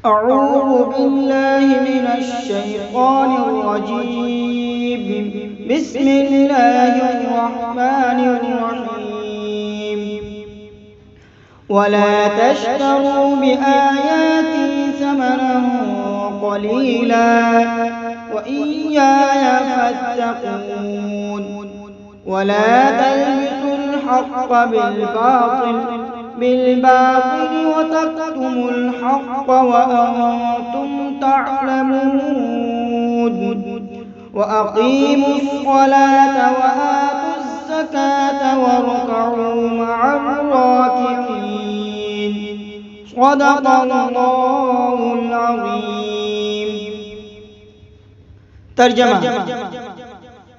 أعوذ بالله من الشيطان الرجيم. بسم الله الرحمن الرحيم. ولا تشتروا بآياتي ثمنا قليلا وإياي فاتقون. ولا تلبسوا الحق بالباطل وتكتموا الحق وأنتم تعلمون. وأقيموا الصلاة وآتوا الزكاة واركعوا مع الراكعين. صدق الله العظيم. तर्जमा।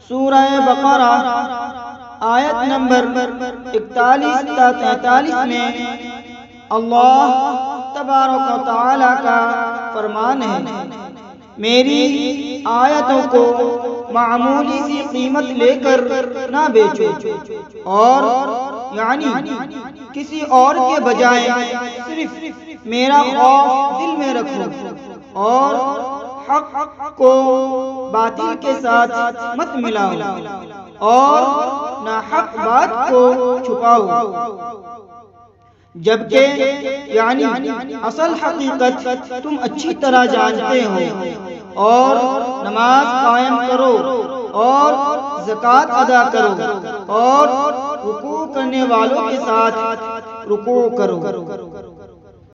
सूरह बकरा आयत नंबर 41 ता 43 में अल्लाह तबारक व तआला का फरमान है, मेरी आयतों को मामूली सी कीमत लेकर ना बेचो, और यानी किसी और के बजाय सिर्फ मेरा खौफ दिल में रखो, और हक को बातिल के साथ मत मिलाओ, और ना हक बात को छुपाओ, जबकि यानी असल हकीकत तुम अच्छी तरह जानते हो। और नमाज कायम करो और ज़कात अदा करो, और रुकू करने वालों के साथ रुकू करो।